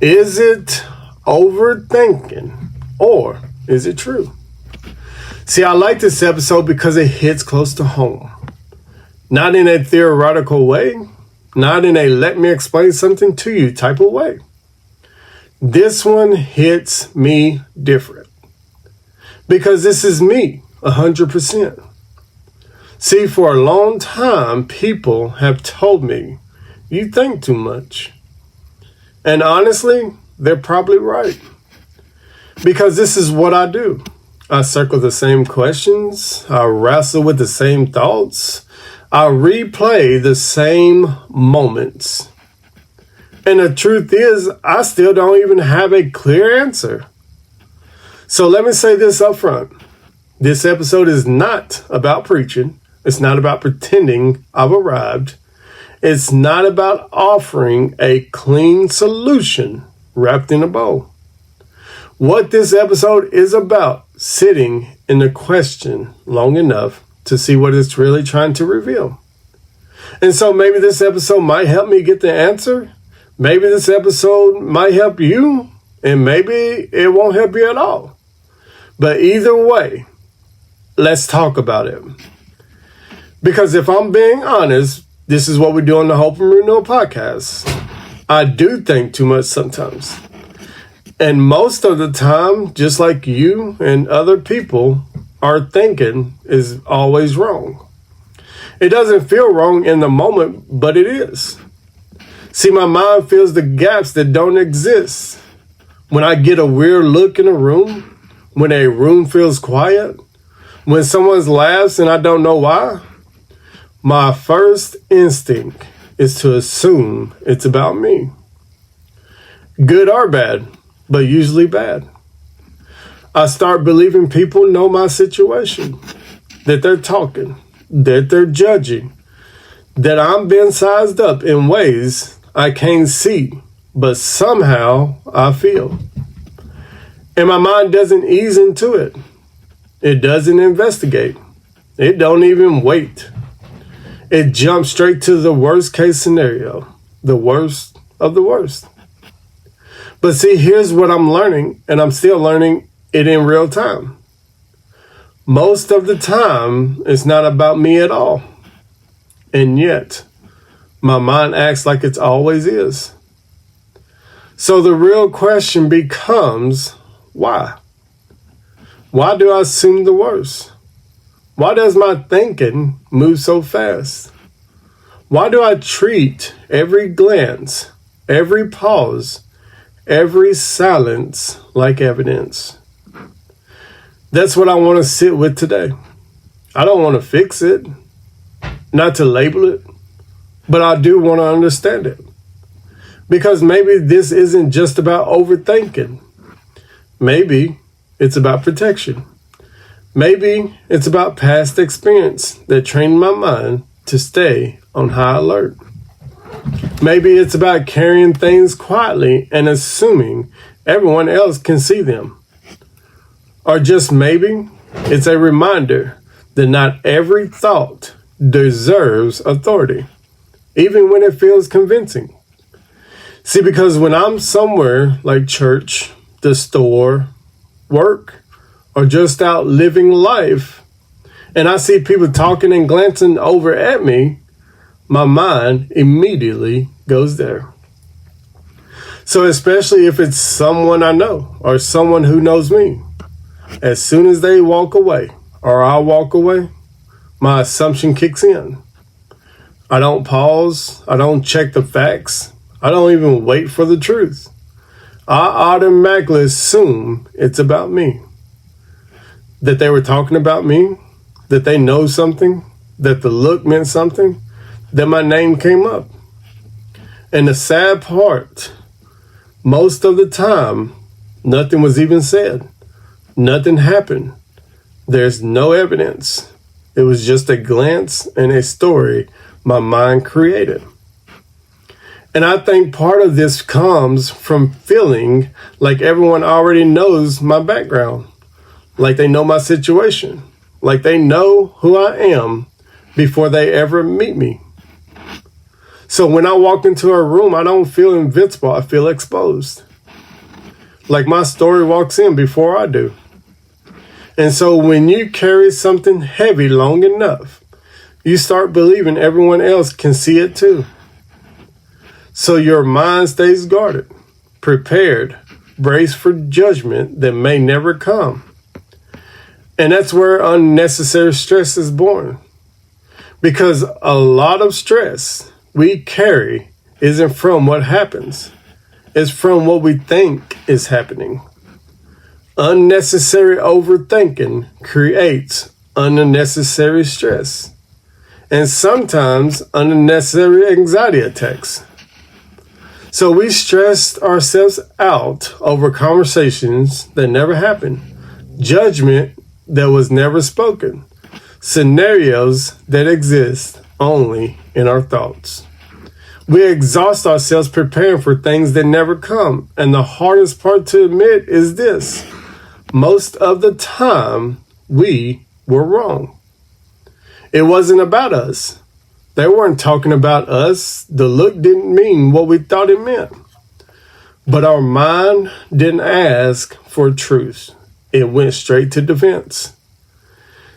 Is it overthinking or is it true? See, I like this episode because it hits close to home. Not in a theoretical way, not in a let me explain something to you type of way. This one hits me different because this is me 100%. See, for a long time, people have told me, you think too much. And honestly, they're probably right. Because this is what I do. I circle the same questions. I wrestle with the same thoughts. I replay the same moments. And the truth is, I still don't even have a clear answer. So let me say this up front. This episode is not about preaching. It's not about pretending I've arrived. It's not about offering a clean solution wrapped in a bow. What this episode is about, sitting in the question long enough to see what it's really trying to reveal. And so maybe this episode might help me get the answer. Maybe this episode might help you, and maybe it won't help you at all. But either way, let's talk about it. Because if I'm being honest, this is what we do on the Hope and Renewal podcast. I do think too much sometimes. And most of the time, just like you and other people, our thinking is always wrong. It doesn't feel wrong in the moment, but it is. See, my mind fills the gaps that don't exist. When I get a weird look in a room, when a room feels quiet, when someone laughs and I don't know why, my first instinct is to assume it's about me. Good or bad, but usually bad. I start believing people know my situation, that they're talking, that they're judging, that I'm being sized up in ways I can't see, but somehow I feel. And my mind doesn't ease into it. It doesn't investigate. It don't even wait. It jumps straight to the worst case scenario, the worst of the worst. But see, here's what I'm learning, and I'm still learning it in real time. Most of the time, it's not about me at all. And yet, my mind acts like it always is. So the real question becomes, why? Why do I assume the worst? Why does my thinking move so fast? Why do I treat every glance, every pause, every silence like evidence? That's what I want to sit with today. I don't want to fix it, not to label it, but I do want to understand it. Because maybe this isn't just about overthinking. Maybe it's about protection. Maybe it's about past experience that trained my mind to stay on high alert. Maybe it's about carrying things quietly and assuming everyone else can see them. Or just maybe it's a reminder that not every thought deserves authority, even when it feels convincing. See, because when I'm somewhere like church, the store, work, or just out living life, and I see people talking and glancing over at me, my mind immediately goes there. So especially if it's someone I know or someone who knows me, as soon as they walk away or I walk away, my assumption kicks in. I don't pause. I don't check the facts. I don't even wait for the truth. I automatically assume it's about me. That they were talking about me, that they know something, that the look meant something, that my name came up. And the sad part, most of the time, nothing was even said. Nothing happened. There's no evidence. It was just a glance and a story my mind created. And I think part of this comes from feeling like everyone already knows my background. Like they know my situation, like they know who I am before they ever meet me. So when I walk into a room, I don't feel invincible. I feel exposed. Like my story walks in before I do. And so when you carry something heavy long enough, you start believing everyone else can see it too. So your mind stays guarded, prepared, braced for judgment that may never come. And that's where unnecessary stress is born. Because a lot of stress we carry isn't from what happens. It's from what we think is happening. Unnecessary overthinking creates unnecessary stress. And sometimes unnecessary anxiety attacks. So we stressed ourselves out over conversations that never happened, judgment that was never spoken, scenarios that exist only in our thoughts. We exhaust ourselves preparing for things that never come. And the hardest part to admit is this: most of the time, we were wrong. It wasn't about us. They weren't talking about us. The look didn't mean what we thought it meant. But our mind didn't ask for truth. It went straight to defense.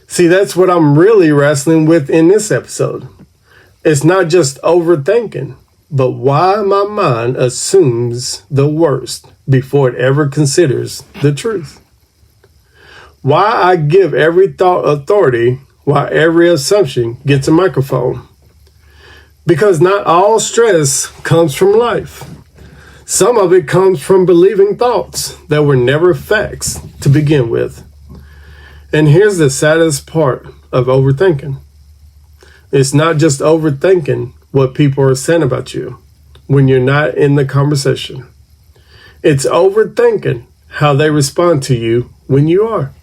See, that's what I'm really wrestling with in this episode. It's not just overthinking, but why my mind assumes the worst before it ever considers the truth. Why I give every thought authority while every assumption gets a microphone. Because not all stress comes from life. Some of it comes from believing thoughts that were never facts to begin with. And here's the saddest part of overthinking. It's not just overthinking what people are saying about you when you're not in the conversation. It's overthinking how they respond to you when you are.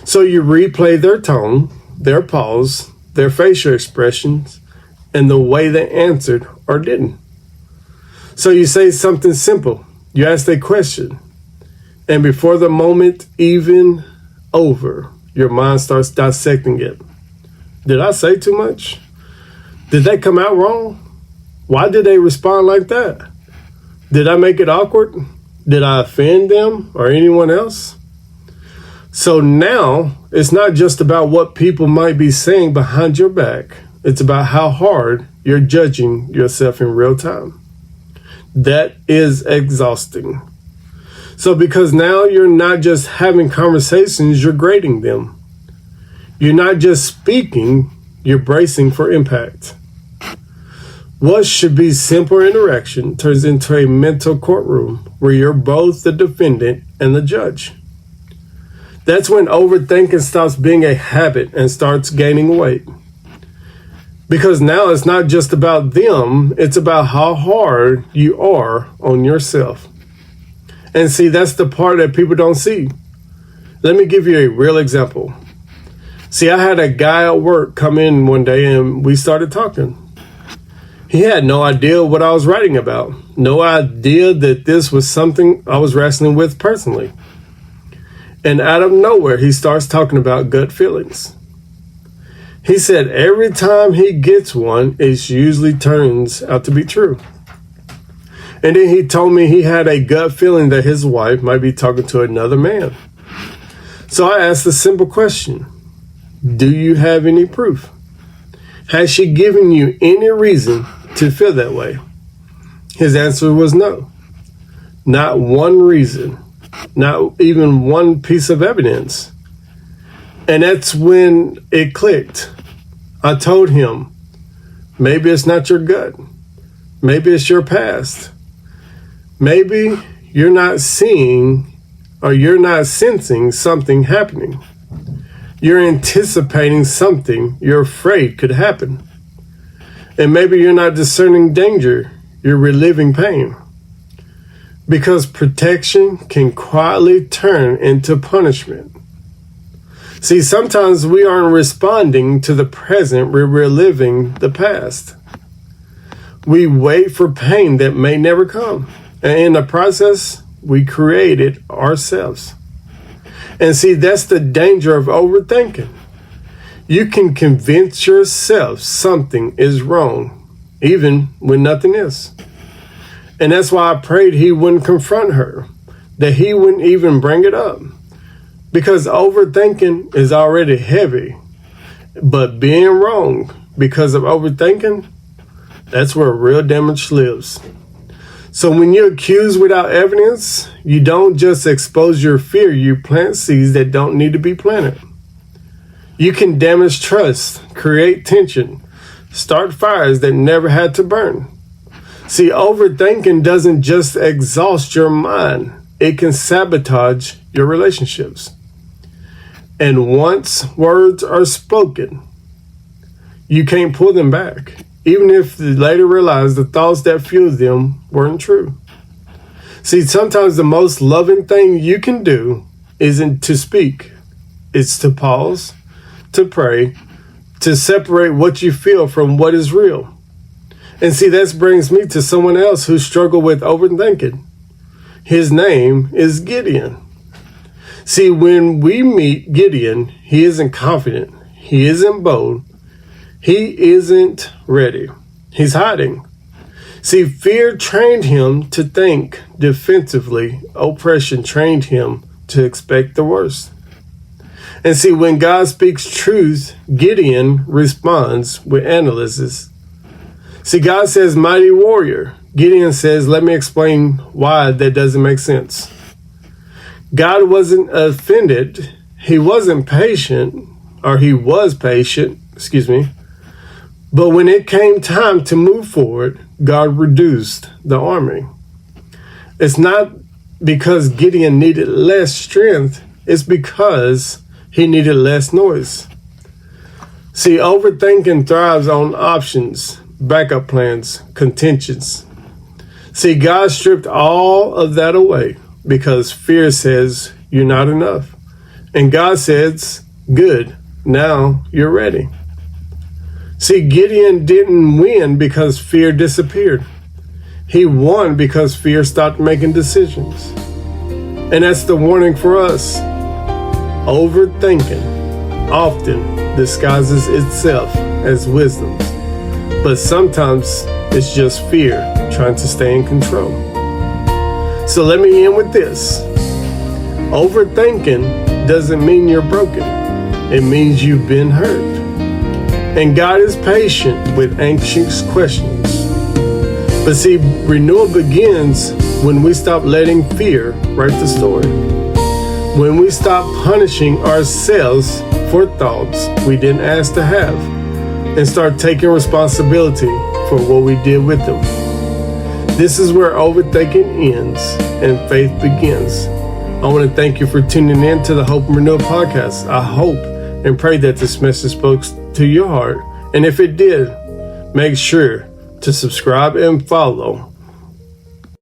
So you replay their tone, their pause, their facial expressions, and the way they answered or didn't. So you say something simple. You ask a question. And before the moment even over, your mind starts dissecting it. Did I say too much? Did that come out wrong? Why did they respond like that? Did I make it awkward? Did I offend them or anyone else? So now it's not just about what people might be saying behind your back. It's about how hard you're judging yourself in real time. That is exhausting. So because now you're not just having conversations, you're grading them. You're not just speaking, you're bracing for impact. What should be simple interaction turns into a mental courtroom where you're both the defendant and the judge. That's when overthinking stops being a habit and starts gaining weight. Because now it's not just about them, it's about how hard you are on yourself. And see, that's the part that people don't see. Let me give you a real example. See, I had a guy at work come in one day and we started talking. He had no idea what I was writing about. No idea that this was something I was wrestling with personally. And out of nowhere, he starts talking about gut feelings. He said every time he gets one, it usually turns out to be true. And then he told me he had a gut feeling that his wife might be talking to another man. So I asked a simple question. Do you have any proof? Has she given you any reason to feel that way? His answer was no. Not one reason. Not even one piece of evidence. And that's when it clicked. I told him, maybe it's not your gut. Maybe it's your past. Maybe you're not seeing or you're not sensing something happening. You're anticipating something you're afraid could happen. And maybe you're not discerning danger. You're reliving pain. Because protection can quietly turn into punishment. See, sometimes we aren't responding to the present, we're reliving the past. We wait for pain that may never come. And in the process, we create it ourselves. And see, that's the danger of overthinking. You can convince yourself something is wrong even when nothing is. And that's why I prayed he wouldn't confront her, that he wouldn't even bring it up. Because overthinking is already heavy, but being wrong because of overthinking, that's where real damage lives. So when you accuse without evidence, you don't just expose your fear, you plant seeds that don't need to be planted. You can damage trust, create tension, start fires that never had to burn. See, overthinking doesn't just exhaust your mind, it can sabotage your relationships. And once words are spoken, you can't pull them back, even if you later realize the thoughts that fueled them weren't true. See, sometimes the most loving thing you can do isn't to speak. It's to pause, to pray, to separate what you feel from what is real. And see, that brings me to someone else who struggled with overthinking. His name is Gideon. See, when we meet Gideon, he isn't confident. He isn't bold. He isn't ready. He's hiding. See, fear trained him to think defensively. Oppression trained him to expect the worst. And see, when God speaks truth, Gideon responds with analysis. See, God says, mighty warrior. Gideon says, let me explain why that doesn't make sense. God wasn't offended. He wasn't patient, or he was patient, But when it came time to move forward, God reduced the army. It's not because Gideon needed less strength. It's because he needed less noise. See, overthinking thrives on options, backup plans, contentions. See, God stripped all of that away because fear says you're not enough. And God says, good, now you're ready. See, Gideon didn't win because fear disappeared. He won because fear stopped making decisions. And that's the warning for us. Overthinking often disguises itself as wisdom. But sometimes it's just fear trying to stay in control. So let me end with this. Overthinking doesn't mean you're broken. It means you've been hurt. And God is patient with anxious questions. But see, renewal begins when we stop letting fear write the story. When we stop punishing ourselves for thoughts we didn't ask to have and start taking responsibility for what we did with them. This is where overthinking ends and faith begins. I want to thank you for tuning in to the Hope and Renewal podcast. I hope and pray that this message spoke to your heart. And if it did, make sure to subscribe and follow